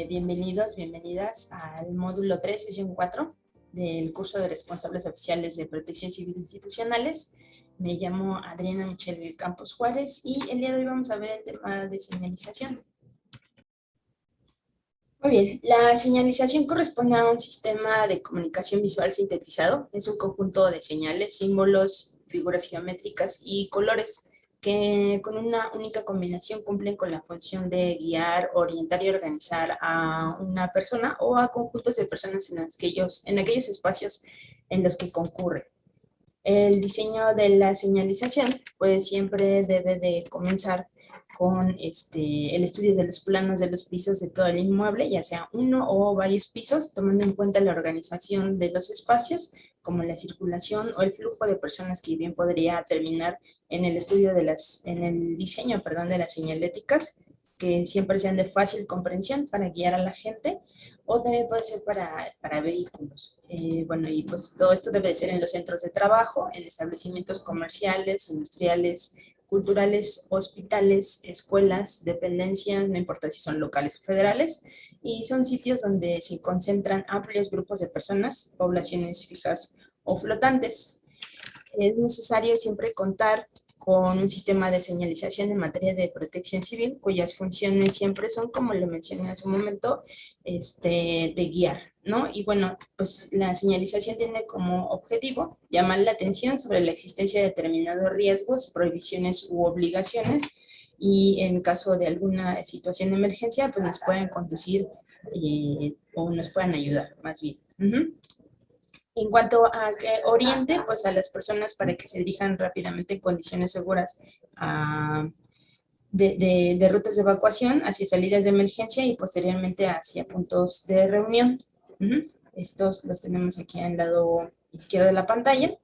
Bienvenidos, bienvenidas al módulo 3, sesión 4 del curso de responsables oficiales de protección civil institucionales. Me llamo Adriana Michelle Campos Juárez y el día de hoy vamos a ver el tema de señalización. Muy bien, la señalización corresponde a un sistema de comunicación visual sintetizado. Es un conjunto de señales, símbolos, figuras geométricas y colores que con una única combinación cumplen con la función de guiar, orientar y organizar a una persona o a conjuntos de personas en aquellos espacios en los que concurre. El diseño de la señalización pues siempre debe de comenzar con el estudio de los planos de los pisos de todo el inmueble, ya sea uno o varios pisos, tomando en cuenta la organización de los espacios, como la circulación o el flujo de personas, que bien podría terminar en el estudio en el diseño, perdón, de las señaléticas, que siempre sean de fácil comprensión para guiar a la gente, o también puede ser para vehículos. Bueno, y pues todo esto debe ser en los centros de trabajo, en establecimientos comerciales, industriales, culturales, hospitales, escuelas, dependencias, no importa si son locales o federales, y son sitios donde se concentran amplios grupos de personas, poblaciones fijas o flotantes. Es necesario siempre contar con un sistema de señalización en materia de protección civil, cuyas funciones siempre son, como le mencioné hace un momento, de guiar, ¿no? Y bueno, pues la señalización tiene como objetivo llamar la atención sobre la existencia de determinados riesgos, prohibiciones u obligaciones, y en caso de alguna situación de emergencia, pues nos pueden conducir o nos pueden ayudar, más bien. En cuanto a que oriente, pues a las personas para que se dirijan rápidamente en condiciones seguras de rutas de evacuación hacia salidas de emergencia y posteriormente hacia puntos de reunión. Estos los tenemos aquí al lado izquierdo de la pantalla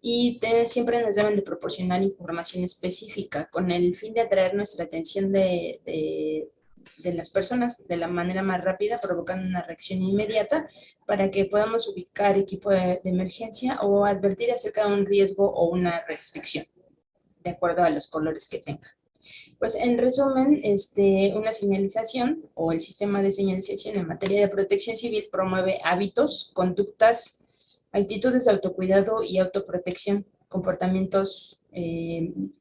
y siempre nos deben de proporcionar información específica con el fin de atraer nuestra atención de las personas de la manera más rápida, provocando una reacción inmediata para que podamos ubicar equipo de emergencia o advertir acerca de un riesgo o una restricción, de acuerdo a los colores que tenga. Pues en resumen, una señalización o el sistema de señalización en materia de protección civil promueve hábitos, conductas, actitudes de autocuidado y autoprotección, comportamientos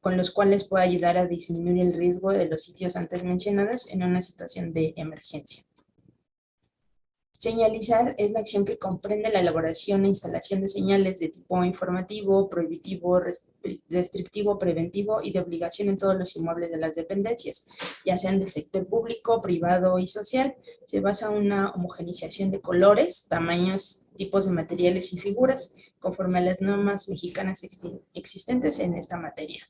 con los cuales puede ayudar a disminuir el riesgo de los sitios antes mencionados en una situación de emergencia. Señalizar es la acción que comprende la elaboración e instalación de señales de tipo informativo, prohibitivo, restrictivo, preventivo y de obligación en todos los inmuebles de las dependencias, ya sean del sector público, privado y social. Se basa en una homogeneización de colores, tamaños, tipos de materiales y figuras, conforme a las normas mexicanas existentes en esta materia.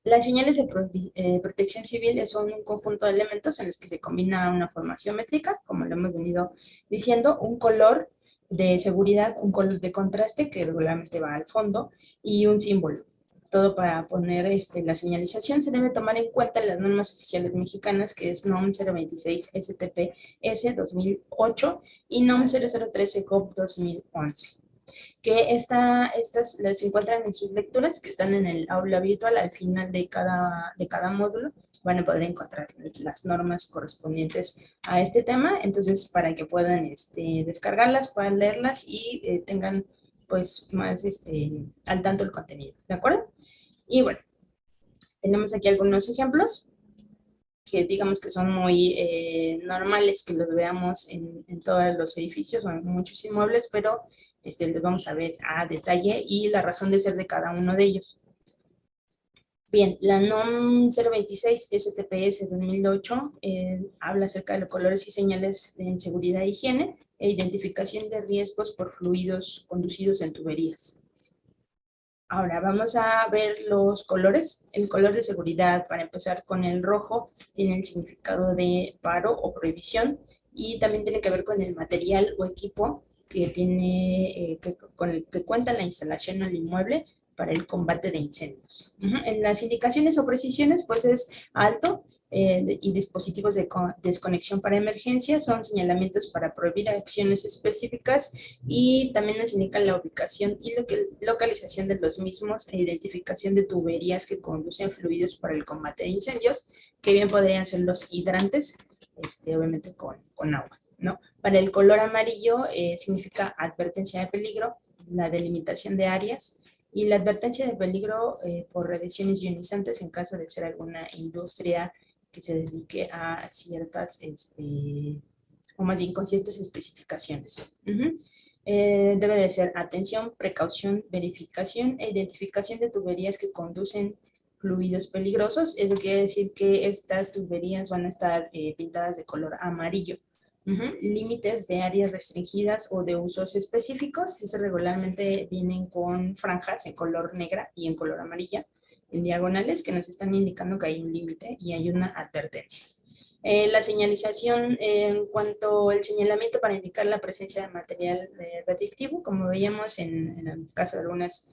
Las señales de protección civil son un conjunto de elementos en los que se combina una forma geométrica, como lo hemos venido diciendo, un color de seguridad, un color de contraste que regularmente va al fondo y un símbolo. Todo para poner la señalización. Se debe tomar en cuenta las normas oficiales mexicanas, que es NOM 026 STPS 2008 y NOM 0013 COP 2011. Que estas las encuentran en sus lecturas, que están en el aula virtual. Al final de cada módulo van a poder encontrar las normas correspondientes a este tema, entonces para que puedan descargarlas, puedan leerlas y tengan pues más al tanto el contenido, ¿de acuerdo? Y bueno, tenemos aquí algunos ejemplos que digamos que son muy normales que los veamos en todos los edificios o en muchos inmuebles, pero los vamos a ver a detalle y la razón de ser de cada uno de ellos. Bien, la NOM 026 STPS 2008 habla acerca de los colores y señales en seguridad e higiene e identificación de riesgos por fluidos conducidos en tuberías. Ahora vamos a ver los colores. El color de seguridad, para empezar con el rojo, tiene el significado de paro o prohibición y también tiene que ver con el material o equipo con el que cuenta la instalación al inmueble para el combate de incendios. En las indicaciones o precisiones, pues es alto, y dispositivos de desconexión para emergencia son señalamientos para prohibir acciones específicas y también nos indican la ubicación y localización de los mismos e identificación de tuberías que conducen fluidos para el combate de incendios, que bien podrían ser los hidrantes, obviamente con agua, ¿no? Para el color amarillo significa advertencia de peligro, la delimitación de áreas y la advertencia de peligro por radiaciones ionizantes en caso de ser alguna industria que se dedique a ciertas, o más bien con ciertas especificaciones. Debe de ser atención, precaución, verificación e identificación de tuberías que conducen fluidos peligrosos. Eso quiere decir que estas tuberías van a estar pintadas de color amarillo. Límites de áreas restringidas o de usos específicos. Estos regularmente vienen con franjas en color negra y en color amarilla, en diagonales, que nos están indicando que hay un límite y hay una advertencia. La señalización en cuanto al señalamiento para indicar la presencia de material radioactivo, como veíamos en el caso de algunas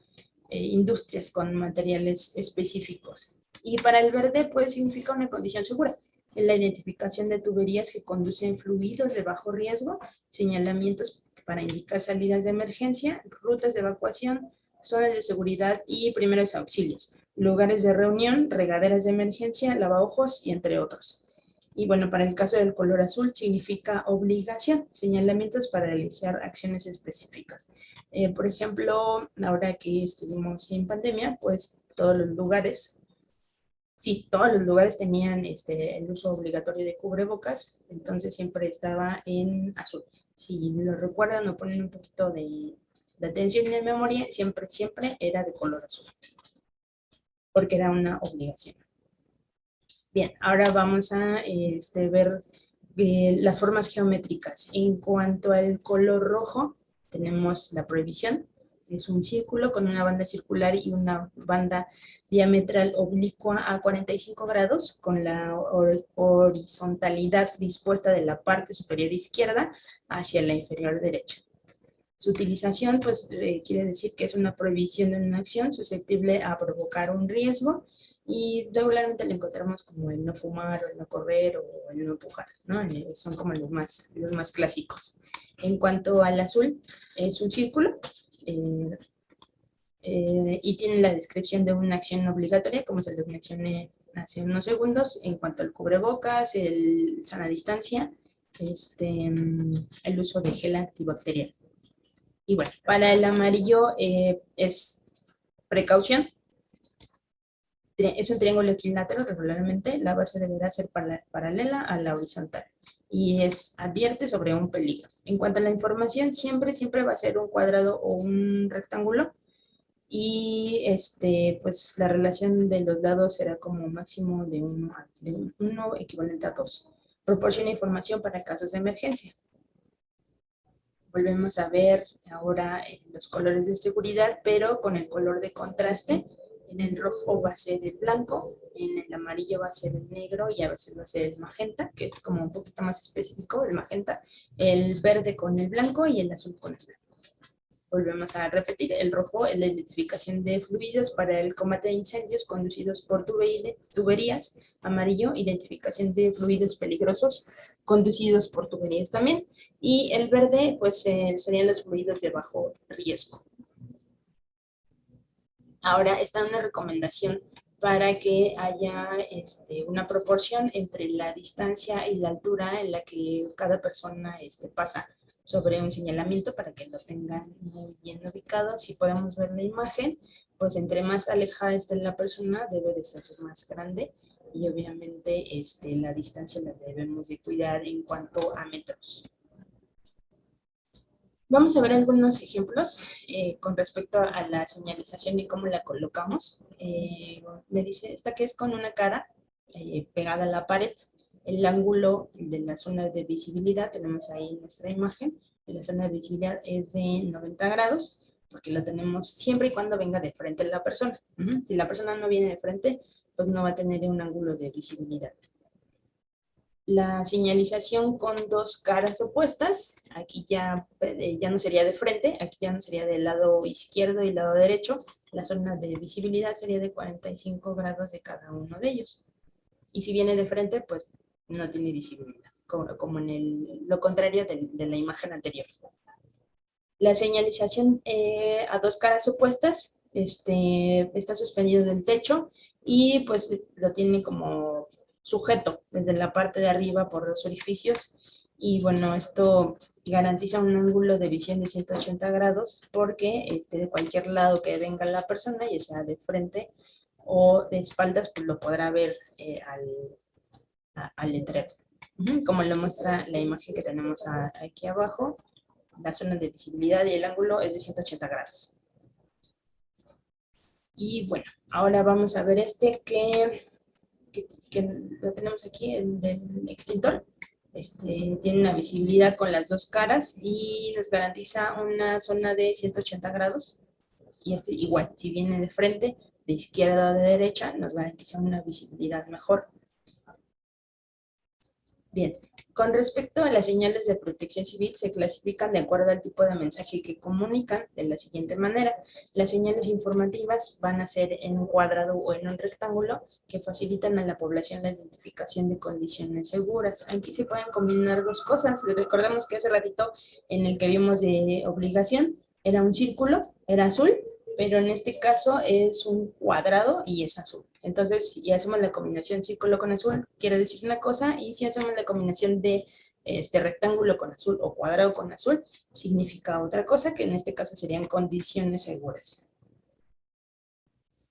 industrias con materiales específicos. Y para el verde, pues significa una condición segura. La identificación de tuberías que conducen fluidos de bajo riesgo, señalamientos para indicar salidas de emergencia, rutas de evacuación, zonas de seguridad y primeros auxilios, lugares de reunión, regaderas de emergencia, lavaojos y entre otros. Y bueno, para el caso del color azul significa obligación, señalamientos para realizar acciones específicas. Por ejemplo, ahora que estuvimos en pandemia, pues todos los lugares tenían el uso obligatorio de cubrebocas, entonces siempre estaba en azul. Si lo recuerdan o ponen un poquito de atención y de memoria, siempre era de color azul, porque era una obligación. Bien, ahora vamos a ver las formas geométricas. En cuanto al color rojo, tenemos la prohibición. Es un círculo con una banda circular y una banda diametral oblicua a 45 grados, con la horizontalidad dispuesta de la parte superior izquierda hacia la inferior derecha. Su utilización, pues, quiere decir que es una prohibición de una acción susceptible a provocar un riesgo, y regularmente lo encontramos como el no fumar, o el no correr, o el no empujar, ¿no? Son como los más clásicos. En cuanto al azul, es un círculo y tiene la descripción de una acción obligatoria, como se les mencioné hace unos segundos, en cuanto al cubrebocas, el sana distancia, el uso de gel antibacterial. Y bueno, para el amarillo es precaución. Es un triángulo equilátero regularmente, la base deberá ser paralela a la horizontal y advierte sobre un peligro. En cuanto a la información, siempre va a ser un cuadrado o un rectángulo, y pues la relación de los lados será como máximo de 1 equivalente a 2. Proporciona información para casos de emergencia. Volvemos a ver ahora los colores de seguridad, pero con el color de contraste. En el rojo va a ser el blanco, en el amarillo va a ser el negro y a veces va a ser el magenta, que es como un poquito más específico, el magenta, el verde con el blanco y el azul con el blanco. Volvemos a repetir, el rojo es la identificación de fluidos para el combate de incendios conducidos por tuberías, amarillo, identificación de fluidos peligrosos conducidos por tuberías también, y el verde pues serían los fluidos de bajo riesgo. Ahora está una recomendación para que haya una proporción entre la distancia y la altura en la que cada persona pasa sobre un señalamiento, para que lo tengan muy bien ubicado. Si podemos ver la imagen, pues entre más alejada esté la persona, debe de ser más grande, y obviamente la distancia la debemos de cuidar en cuanto a metros. Vamos a ver algunos ejemplos con respecto a la señalización y cómo la colocamos. Me dice esta que es con una cara pegada a la pared. El ángulo de la zona de visibilidad, tenemos ahí nuestra imagen, la zona de visibilidad es de 90 grados, porque lo tenemos siempre y cuando venga de frente la persona. Si la persona no viene de frente, pues no va a tener un ángulo de visibilidad. La señalización con dos caras opuestas, aquí ya no sería de frente, aquí ya no sería del lado izquierdo y lado derecho. La zona de visibilidad sería de 45 grados de cada uno de ellos. Y si viene de frente, pues no tiene visibilidad, como en lo contrario de la imagen anterior. La señalización a dos caras opuestas está suspendido del techo y pues lo tiene como sujeto desde la parte de arriba por dos orificios. Y bueno, esto garantiza un ángulo de visión de 180 grados porque de cualquier lado que venga la persona, ya sea de frente o de espaldas, pues lo podrá ver al letrero. Como lo muestra la imagen que tenemos aquí abajo, la zona de visibilidad y el ángulo es de 180 grados. Y bueno, ahora vamos a ver que lo tenemos aquí, el del extintor. Tiene una visibilidad con las dos caras y nos garantiza una zona de 180 grados. Y igual, si viene de frente, de izquierda o de derecha, nos garantiza una visibilidad mejor. Bien, con respecto a las señales de protección civil, se clasifican de acuerdo al tipo de mensaje que comunican de la siguiente manera. Las señales informativas van a ser en un cuadrado o en un rectángulo que facilitan a la población la identificación de condiciones seguras. Aquí se pueden combinar dos cosas. Recordemos que hace ratito en el que vimos de obligación era un círculo, era azul, pero en este caso es un cuadrado y es azul. Entonces, si hacemos la combinación círculo con azul, quiere decir una cosa, y si hacemos la combinación de rectángulo con azul o cuadrado con azul, significa otra cosa, que en este caso serían condiciones seguras.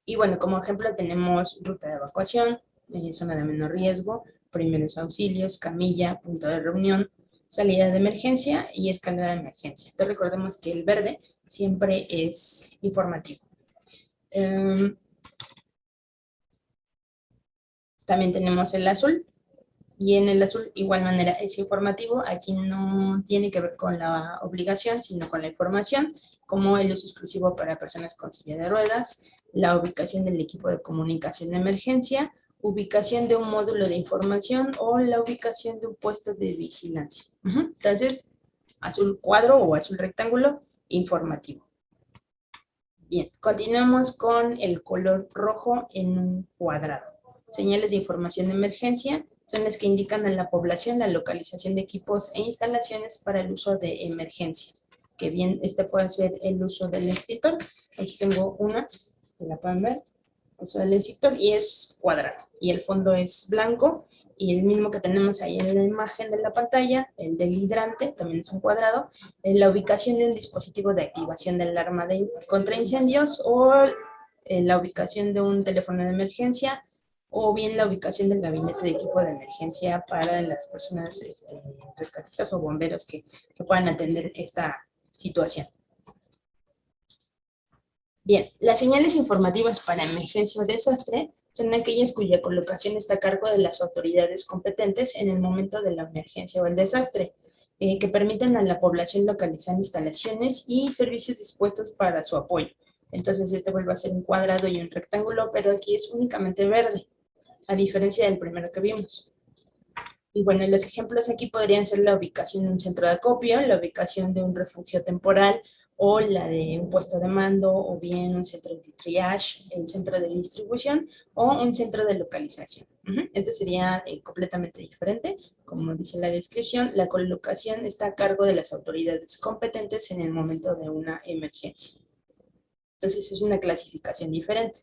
Y bueno, como ejemplo tenemos ruta de evacuación, zona de menor riesgo, primeros auxilios, camilla, punto de reunión, salida de emergencia y escalera de emergencia. Entonces recordemos que el verde siempre es informativo. También tenemos el azul, y en el azul, igual manera, es informativo. Aquí no tiene que ver con la obligación, sino con la información, como el uso exclusivo para personas con silla de ruedas, la ubicación del equipo de comunicación de emergencia, ubicación de un módulo de información o la ubicación de un puesto de vigilancia. Entonces, azul cuadro o azul rectángulo, informativo. Bien, continuamos con el color rojo en un cuadrado. Señales de información de emergencia son las que indican a la población la localización de equipos e instalaciones para el uso de emergencia. Que bien, puede ser el uso del extintor. Aquí tengo una, que la pueden ver, uso del extintor, y es cuadrado. Y el fondo es blanco, y el mismo que tenemos ahí en la imagen de la pantalla, el del hidrante, también es un cuadrado, en la ubicación de un dispositivo de activación del alarma contra incendios, o en la ubicación de un teléfono de emergencia, o bien la ubicación del gabinete de equipo de emergencia para las personas rescatistas o bomberos que puedan atender esta situación. Bien, las señales informativas para emergencia o desastre son aquellas cuya colocación está a cargo de las autoridades competentes en el momento de la emergencia o el desastre, que permiten a la población localizar instalaciones y servicios dispuestos para su apoyo. Entonces vuelve a ser un cuadrado y un rectángulo, pero aquí es únicamente verde, a diferencia del primero que vimos. Y bueno, los ejemplos aquí podrían ser la ubicación de un centro de acopio, la ubicación de un refugio temporal, o la de un puesto de mando, o bien un centro de triage, el centro de distribución, o un centro de localización. Este sería completamente diferente. Como dice la descripción, la colocación está a cargo de las autoridades competentes en el momento de una emergencia. Entonces es una clasificación diferente.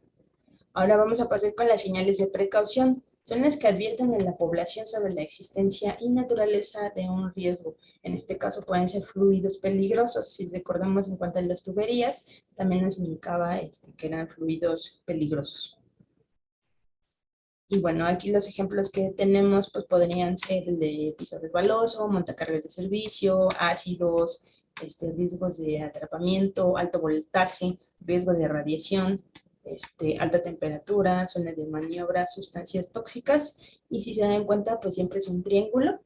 Ahora vamos a pasar con las señales de precaución. Son las que advierten a la población sobre la existencia y naturaleza de un riesgo. En este caso pueden ser fluidos peligrosos. Si recordamos en cuanto a las tuberías, también nos indicaba que eran fluidos peligrosos. Y bueno, aquí los ejemplos que tenemos pues podrían ser el de piso resbaloso, montacargas de servicio, ácidos, riesgos de atrapamiento, alto voltaje, riesgo de radiación, alta temperatura, zona de maniobra, sustancias tóxicas, y si se dan cuenta, pues siempre es un triángulo,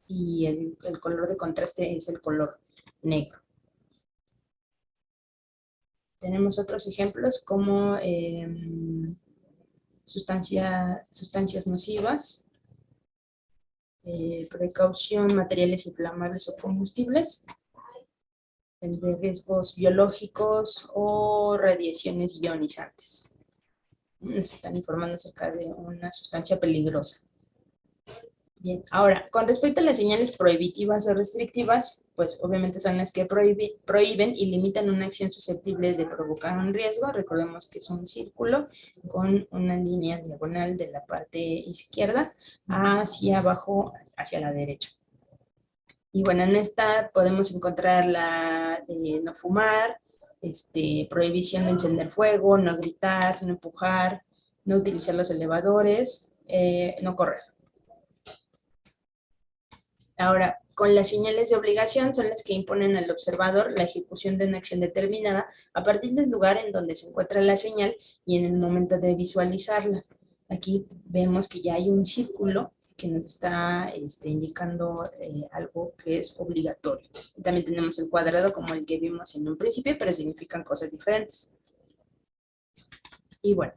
y el color de contraste es el color negro. Tenemos otros ejemplos como sustancias nocivas, precaución, materiales inflamables o combustibles, de riesgos biológicos o radiaciones ionizantes. nos están informando acerca de una sustancia peligrosa. Bien, ahora, con respecto a las señales prohibitivas o restrictivas, pues obviamente son las que prohíben y limitan una acción susceptible de provocar un riesgo. Recordemos que es un círculo con una línea diagonal de la parte izquierda hacia abajo, hacia la derecha. Y bueno, en esta podemos encontrar la de no fumar, prohibición de encender fuego, no gritar, no empujar, no utilizar los elevadores, no correr. Ahora, con las señales de obligación son las que imponen al observador la ejecución de una acción determinada a partir del lugar en donde se encuentra la señal y en el momento de visualizarla. Aquí vemos que ya hay un círculo que nos está indicando algo que es obligatorio. También tenemos el cuadrado como el que vimos en un principio, pero significan cosas diferentes. Y bueno,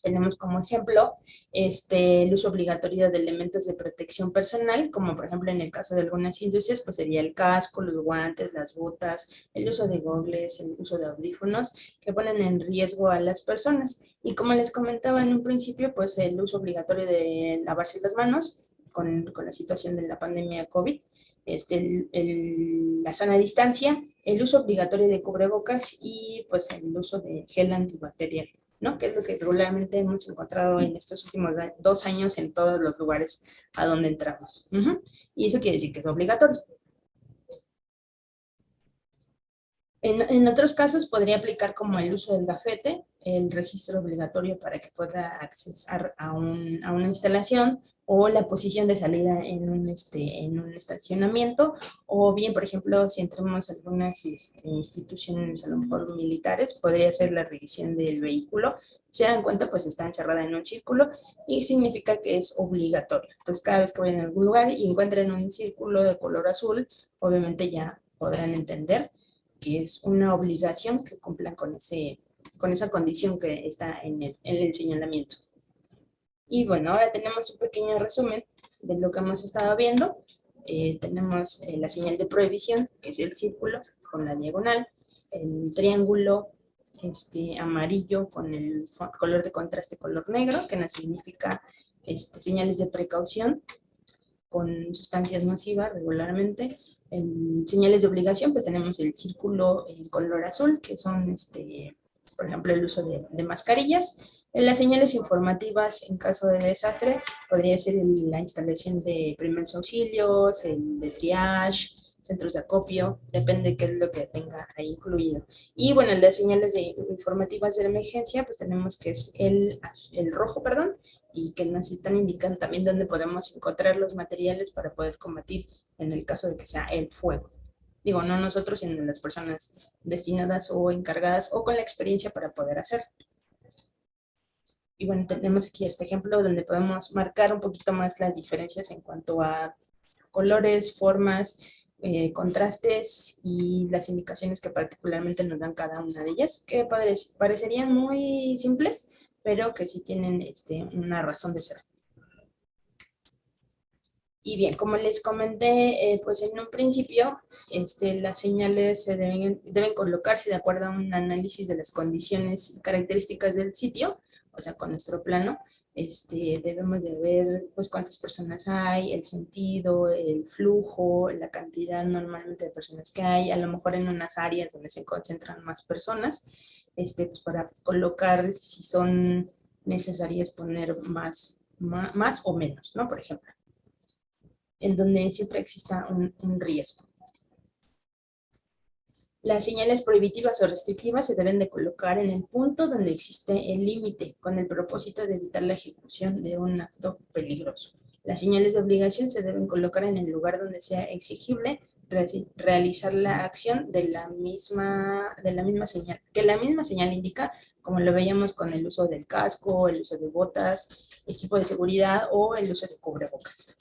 tenemos como ejemplo el uso obligatorio de elementos de protección personal, como por ejemplo en el caso de algunas industrias, pues sería el casco, los guantes, las botas, el uso de gogles, el uso de audífonos, que ponen en riesgo a las personas. Y como les comentaba en un principio, pues el uso obligatorio de lavarse las manos con la situación de la pandemia COVID, la sana distancia, el uso obligatorio de cubrebocas y pues el uso de gel antibacterial, ¿no? Que es lo que regularmente hemos encontrado en estos últimos 2 años en todos los lugares a donde entramos. Y eso quiere decir que es obligatorio. En otros casos podría aplicar como el uso del gafete, el registro obligatorio para que pueda accesar a una instalación, o la posición de salida en un estacionamiento, o bien, por ejemplo, si entramos a algunas instituciones, a lo mejor militares, podría ser la revisión del vehículo. Se dan cuenta, pues está encerrada en un círculo y significa que es obligatorio. Entonces, cada vez que vayan a algún lugar y encuentren un círculo de color azul, obviamente ya podrán entender que es una obligación que cumplan con esa condición que está en el señalamiento. Y bueno, ahora tenemos un pequeño resumen de lo que hemos estado viendo. Tenemos la señal de prohibición, que es el círculo con la diagonal, el triángulo amarillo con el color de contraste color negro, que nos significa señales de precaución con sustancias nocivas regularmente. En señales de obligación, pues tenemos el círculo en color azul, que son, por ejemplo, el uso de mascarillas. En las señales informativas, en caso de desastre, podría ser la instalación de primeros auxilios, el de triage, centros de acopio, depende de qué es lo que tenga ahí incluido. Y bueno, las señales informativas de emergencia, pues tenemos que es el rojo, perdón, y que nos están indicando también dónde podemos encontrar los materiales para poder combatir en el caso de que sea el fuego. Digo, no nosotros, sino las personas destinadas o encargadas o con la experiencia para poder hacerlo. Y bueno, tenemos aquí este ejemplo donde podemos marcar un poquito más las diferencias en cuanto a colores, formas, contrastes y las indicaciones que particularmente nos dan cada una de ellas, que parecerían muy simples, pero que sí tienen una razón de ser. Y bien, como les comenté, pues en un principio, las señales se deben colocarse de acuerdo a un análisis de las condiciones y características del sitio, o sea, con nuestro plano. Debemos de ver pues cuántas personas hay, el sentido, el flujo, la cantidad normalmente de personas que hay, a lo mejor en unas áreas donde se concentran más personas, pues para colocar si son necesarias poner más o menos, ¿no? Por ejemplo, en donde siempre exista un riesgo. Las señales prohibitivas o restrictivas se deben de colocar en el punto donde existe el límite, con el propósito de evitar la ejecución de un acto peligroso. Las señales de obligación se deben colocar en el lugar donde sea exigible realizar la acción de la misma señal, que la misma señal indica, como lo veíamos con el uso del casco, el uso de botas, equipo de seguridad o el uso de cubrebocas.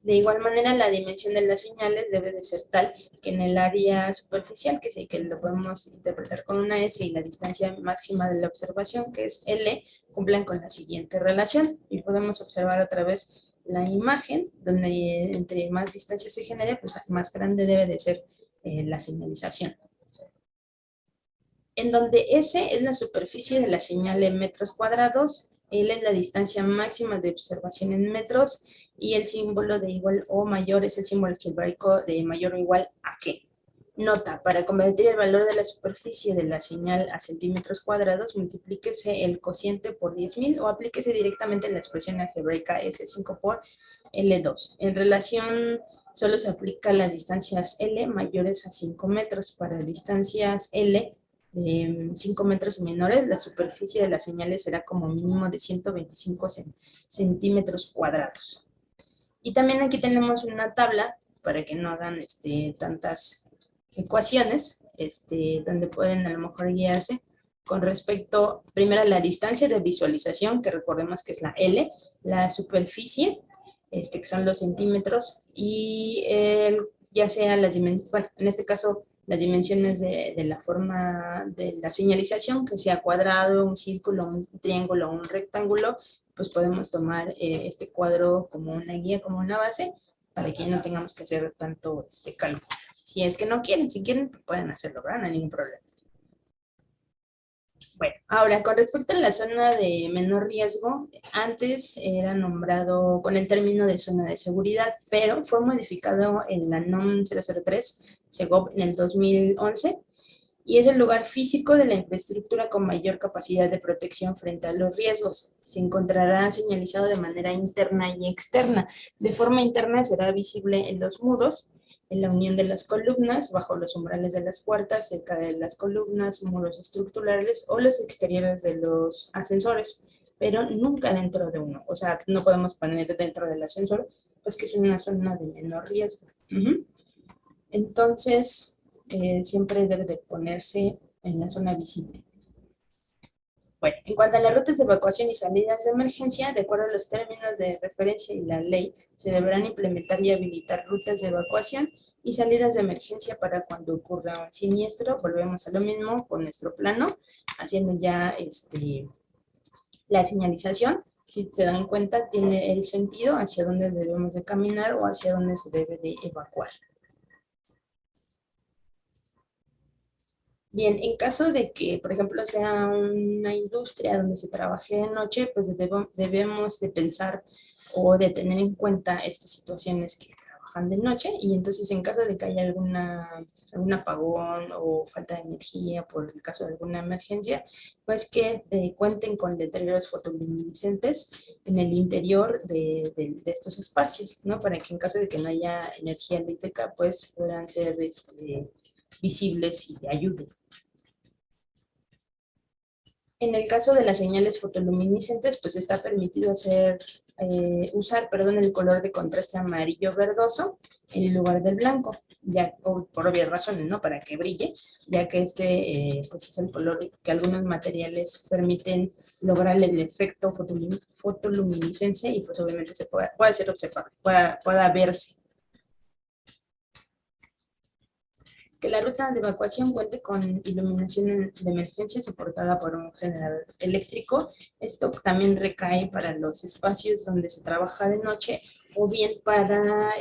De igual manera, la dimensión de las señales debe de ser tal que en el área superficial, que lo podemos interpretar con una S, y la distancia máxima de la observación, que es L, cumplan con la siguiente relación. Y podemos observar otra vez la imagen, donde entre más distancia se genere, pues más grande debe de ser la señalización. en donde S es la superficie de la señal en metros cuadrados, L es la distancia máxima de observación en metros, y el símbolo de igual o mayor es el símbolo algebraico de mayor o igual a qué. Nota: para convertir el valor de la superficie de la señal a centímetros cuadrados, multiplíquese el cociente por 10.000 o aplíquese directamente la expresión algebraica S5 por L2. En relación, solo se aplica las distancias L mayores a 5 metros. Para distancias L de 5 metros y menores, la superficie de las señales será como mínimo de 125 centímetros cuadrados. Y también aquí tenemos una tabla para que no hagan tantas ecuaciones, donde pueden a lo mejor guiarse con respecto, primero, a la distancia de visualización, que recordemos que es la L, la superficie, que son los centímetros, y ya sea las dimensiones, bueno, en este caso, las dimensiones de la forma de la señalización, que sea cuadrado, un círculo, un triángulo, un rectángulo, pues podemos tomar este cuadro como una guía, como una base, para que no tengamos que hacer tanto cálculo. Si es que no quieren, si quieren, pueden hacerlo, ¿verdad? No hay ningún problema. Bueno, ahora, con respecto a la zona de menor riesgo, antes era nombrado con el término de zona de seguridad, pero fue modificado en la NOM 003, SEGOV, en el 2011, y es el lugar físico de la infraestructura con mayor capacidad de protección frente a los riesgos. Se encontrará señalizado de manera interna y externa. De forma interna será visible en los muros, en la unión de las columnas, bajo los umbrales de las puertas, cerca de las columnas, muros estructurales o los exteriores de los ascensores, pero nunca dentro de uno. O sea, no podemos poner dentro del ascensor, pues que es una zona de menor riesgo. Entonces, siempre debe de ponerse en la zona visible. Bueno, en cuanto a las rutas de evacuación y salidas de emergencia, de acuerdo a los términos de referencia y la ley, se deberán implementar y habilitar rutas de evacuación y salidas de emergencia para cuando ocurra un siniestro. Volvemos a lo mismo con nuestro plano, haciendo ya la señalización. Si se dan cuenta, tiene el sentido hacia dónde debemos de caminar o hacia dónde se debe de evacuar. Bien, en caso de que, por ejemplo, sea una industria donde se trabaje de noche, pues debemos de pensar o de tener en cuenta estas situaciones que trabajan de noche, y entonces en caso de que haya algún apagón o falta de energía por el caso de alguna emergencia, pues que cuenten con letreros fotoluminiscentes en el interior de estos espacios, ¿no? Para que en caso de que no haya energía eléctrica, pues puedan ser visibles y ayuden. En el caso de las señales fotoluminiscentes, pues está permitido usar el color de contraste amarillo verdoso en lugar del blanco, ya, por obvias razones, ¿no? Para que brille, ya que pues es el color que algunos materiales permiten lograr el efecto fotoluminiscencia, y pues obviamente puede ser observable, pueda verse. Que la ruta de evacuación cuente con iluminación de emergencia soportada por un generador eléctrico. Esto también recae para los espacios donde se trabaja de noche, o bien para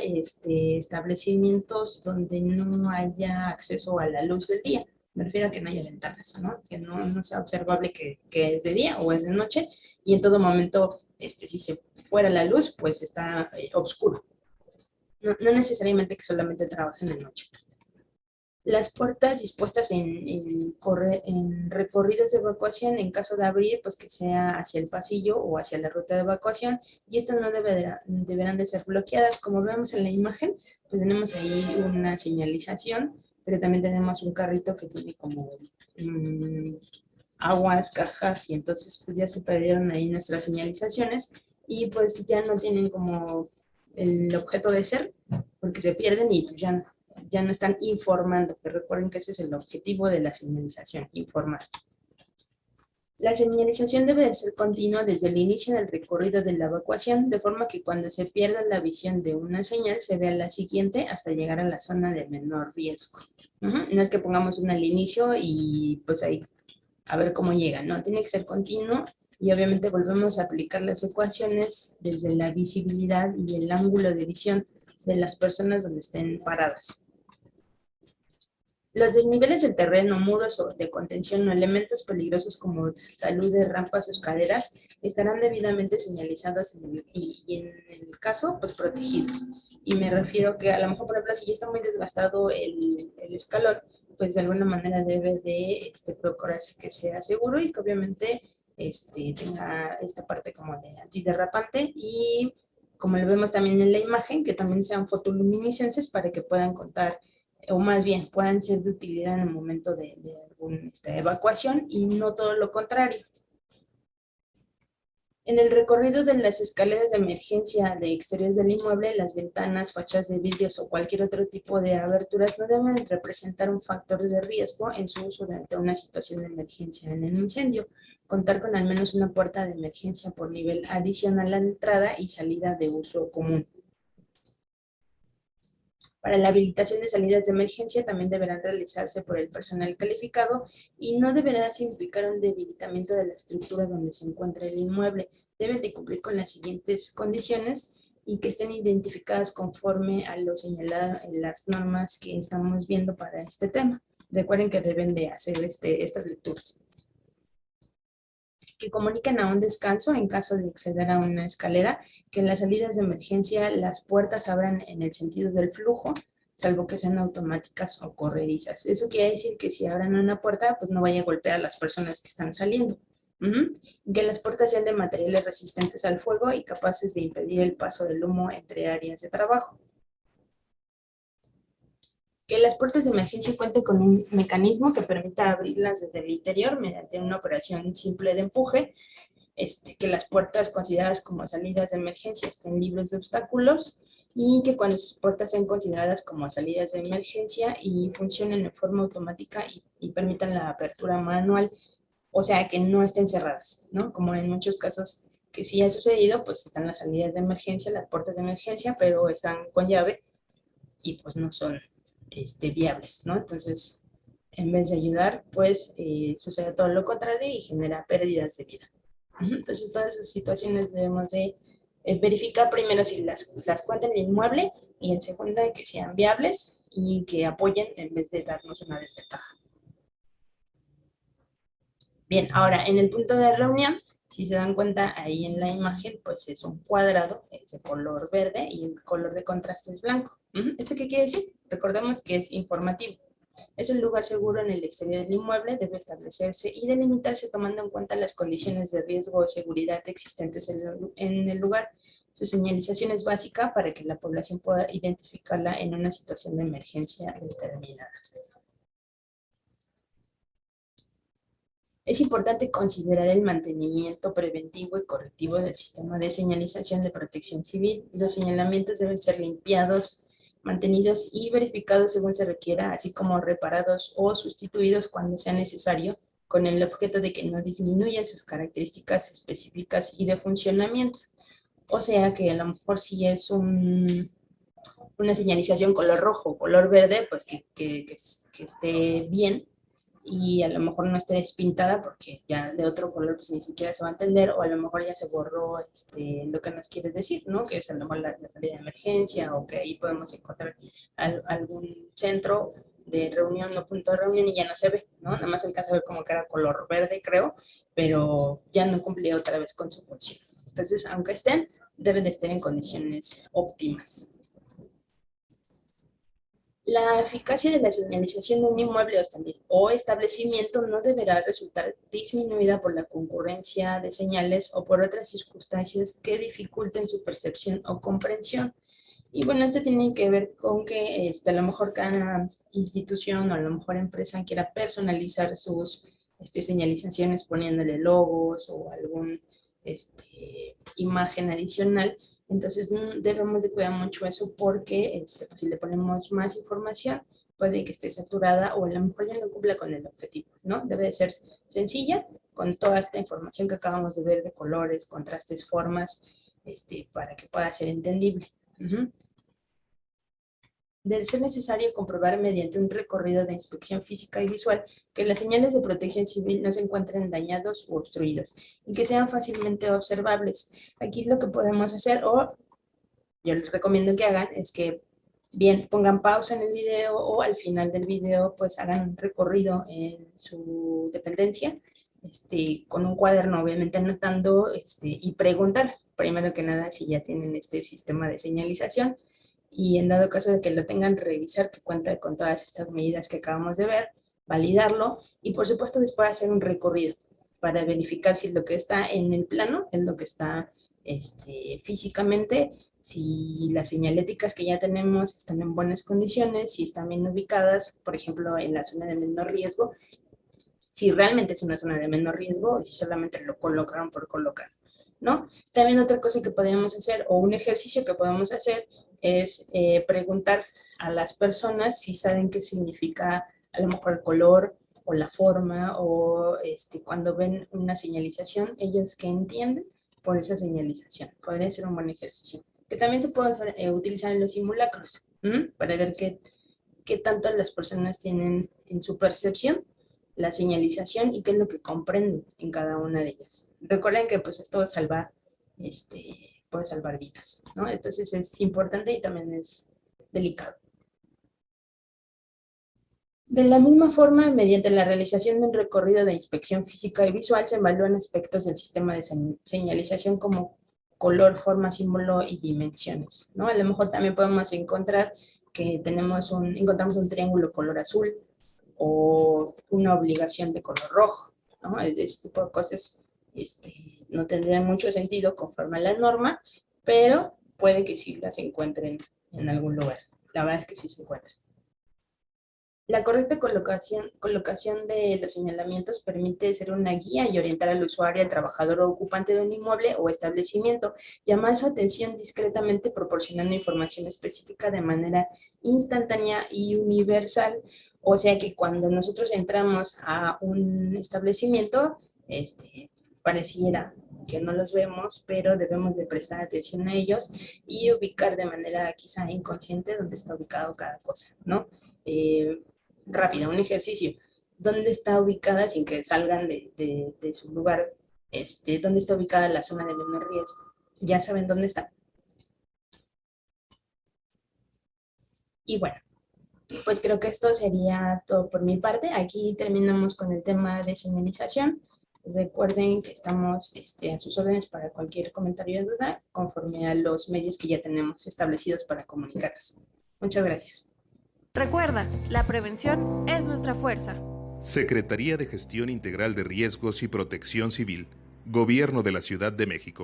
establecimientos donde no haya acceso a la luz del día. Me refiero a que no haya ventanas, ¿no? Que no sea observable que es de día o es de noche, y en todo momento, si se fuera la luz, pues está oscuro. No necesariamente que solamente trabajen de noche. Las puertas dispuestas en recorridos de evacuación, en caso de abrir, pues que sea hacia el pasillo o hacia la ruta de evacuación, y estas no deberán de ser bloqueadas. Como vemos en la imagen, pues tenemos ahí una señalización, pero también tenemos un carrito que tiene como aguas, cajas, y entonces pues ya se perdieron ahí nuestras señalizaciones, y pues ya no tienen como el objeto de ser, porque se pierden y pues ya no están informando, pero recuerden que ese es el objetivo de la señalización, informar. La señalización debe de ser continua desde el inicio del recorrido de la evacuación, de forma que cuando se pierda la visión de una señal, se vea la siguiente hasta llegar a la zona de menor riesgo. No es que pongamos una al inicio y pues ahí a ver cómo llega, ¿no? Tiene que ser continuo, y obviamente volvemos a aplicar las ecuaciones desde la visibilidad y el ángulo de visión de las personas donde estén paradas. Los desniveles del terreno, muros o de contención o elementos peligrosos como taludes, rampas o escaleras estarán debidamente señalizados y en el caso, pues protegidos. Y me refiero que a lo mejor, por ejemplo, si ya está muy desgastado el escalón, pues de alguna manera debe de procurarse que sea seguro y que obviamente tenga esta parte como de antiderrapante y como lo vemos también en la imagen, que también sean fotoluminiscentes para que puedan contar o más bien puedan ser de utilidad en el momento de alguna evacuación y no todo lo contrario. En el recorrido de las escaleras de emergencia de exteriores del inmueble, las ventanas, fachas de vidrios o cualquier otro tipo de aberturas no deben representar un factor de riesgo en su uso durante una situación de emergencia en el incendio. Contar con al menos una puerta de emergencia por nivel adicional a la entrada y salida de uso común. Para la habilitación de salidas de emergencia también deberán realizarse por el personal calificado y no deberá significar un debilitamiento de la estructura donde se encuentra el inmueble. Deben de cumplir con las siguientes condiciones y que estén identificadas conforme a lo señalado en las normas que estamos viendo para este tema. Recuerden que deben de hacer estas lecturas. Que comuniquen a un descanso en caso de acceder a una escalera, que en las salidas de emergencia las puertas abran en el sentido del flujo, salvo que sean automáticas o corredizas. Eso quiere decir que si abran una puerta, pues no vaya a golpear a las personas que están saliendo. Que las puertas sean de materiales resistentes al fuego y capaces de impedir el paso del humo entre áreas de trabajo. Que las puertas de emergencia cuenten con un mecanismo que permita abrirlas desde el interior mediante una operación simple de empuje, que las puertas consideradas como salidas de emergencia estén libres de obstáculos y que cuando sus puertas sean consideradas como salidas de emergencia y funcionen de forma automática y permitan la apertura manual, o sea, que no estén cerradas, ¿no? Como en muchos casos que sí ha sucedido, pues están las salidas de emergencia, las puertas de emergencia, pero están con llave y pues no son viables, ¿no? Entonces, en vez de ayudar, pues sucede todo lo contrario y genera pérdidas de vida. Entonces, todas esas situaciones debemos de verificar primero si las cuentan en inmueble y en segunda que sean viables y que apoyen en vez de darnos una desventaja. Bien, ahora en el punto de reunión, si se dan cuenta ahí en la imagen, pues es un cuadrado, es de color verde y el color de contraste es blanco. ¿Esto qué quiere decir? Recordemos que es informativo. Es un lugar seguro en el exterior del inmueble, debe establecerse y delimitarse tomando en cuenta las condiciones de riesgo o seguridad existentes en el lugar. Su señalización es básica para que la población pueda identificarla en una situación de emergencia determinada. Es importante considerar el mantenimiento preventivo y correctivo del sistema de señalización de protección civil. Los señalamientos deben ser limpiados, mantenidos y verificados según se requiera, así como reparados o sustituidos cuando sea necesario, con el objeto de que no disminuyan sus características específicas y de funcionamiento. O sea que a lo mejor si es una señalización color rojo o color verde, pues que esté bien y a lo mejor no esté despintada porque ya de otro color pues ni siquiera se va a entender o a lo mejor ya se borró lo que nos quiere decir, ¿no? Que es a lo mejor la salida de emergencia o que ahí podemos encontrar algún centro de reunión o punto de reunión y ya no se ve, ¿no? Nada más alcanza a ver como que era color verde, creo, pero ya no cumplía otra vez con su función. Entonces, aunque estén, deben de estar en condiciones óptimas. La eficacia de la señalización de un inmueble o establecimiento no deberá resultar disminuida por la concurrencia de señales o por otras circunstancias que dificulten su percepción o comprensión. Y bueno, esto tiene que ver con que a lo mejor cada institución o a lo mejor empresa quiera personalizar sus señalizaciones poniéndole logos o algún imagen adicional. Entonces debemos de cuidar mucho eso porque pues, si le ponemos más información puede que esté saturada o a lo mejor ya no cumpla con el objetivo, ¿no? Debe de ser sencilla con toda esta información que acabamos de ver de colores, contrastes, formas, para que pueda ser entendible. De ser necesario comprobar mediante un recorrido de inspección física y visual que las señales de protección civil no se encuentren dañados u obstruidos y que sean fácilmente observables. Aquí lo que podemos hacer, o yo les recomiendo que hagan, es que bien pongan pausa en el video o al final del video pues hagan un recorrido en su dependencia, con un cuaderno obviamente anotando, y preguntar primero que nada si ya tienen este sistema de señalización, y en dado caso de que lo tengan, revisar que cuenta con todas estas medidas que acabamos de ver, validarlo y por supuesto después hacer un recorrido para verificar si lo que está en el plano es lo que está, físicamente, si las señaléticas que ya tenemos están en buenas condiciones, si están bien ubicadas, por ejemplo, en la zona de menor riesgo, si realmente es una zona de menor riesgo o si solamente lo colocaron por colocar, ¿no? También otra cosa que podemos hacer o un ejercicio que podemos hacer es preguntar a las personas si saben qué significa a lo mejor el color o la forma o cuando ven una señalización, ellos qué entienden por esa señalización. Podría ser un buen ejercicio. Que también se puede utilizar en los simulacros, para ver qué tanto las personas tienen en su percepción la señalización y qué es lo que comprenden en cada una de ellas. Recuerden que pues esto puede salvar vidas, ¿no? Entonces es importante y también es delicado. De la misma forma, mediante la realización de un recorrido de inspección física y visual, se evalúan aspectos del sistema de señalización como color, forma, símbolo y dimensiones, ¿no? A lo mejor también podemos encontrar que encontramos un triángulo color azul o una obligación de color rojo, ¿no? Ese tipo de cosas no tendrían mucho sentido conforme a la norma, pero puede que sí las encuentren en algún lugar. La verdad es que sí se encuentran. La correcta colocación de los señalamientos permite ser una guía y orientar al usuario, al trabajador o ocupante de un inmueble o establecimiento, llamar su atención discretamente proporcionando información específica de manera instantánea y universal. O sea que cuando nosotros entramos a un establecimiento, pareciera que no los vemos, pero debemos de prestar atención a ellos y ubicar de manera quizá inconsciente dónde está ubicado cada cosa, ¿no? Rápido, un ejercicio. ¿Dónde está ubicada, sin que salgan de su lugar, dónde está ubicada la zona de menor riesgo? Ya saben dónde está. Y bueno, pues creo que esto sería todo por mi parte. Aquí terminamos con el tema de señalización. Recuerden que estamos a sus órdenes para cualquier comentario de duda, conforme a los medios que ya tenemos establecidos para comunicarnos. Muchas gracias. Recuerda, la prevención es nuestra fuerza. Secretaría de Gestión Integral de Riesgos y Protección Civil, Gobierno de la Ciudad de México.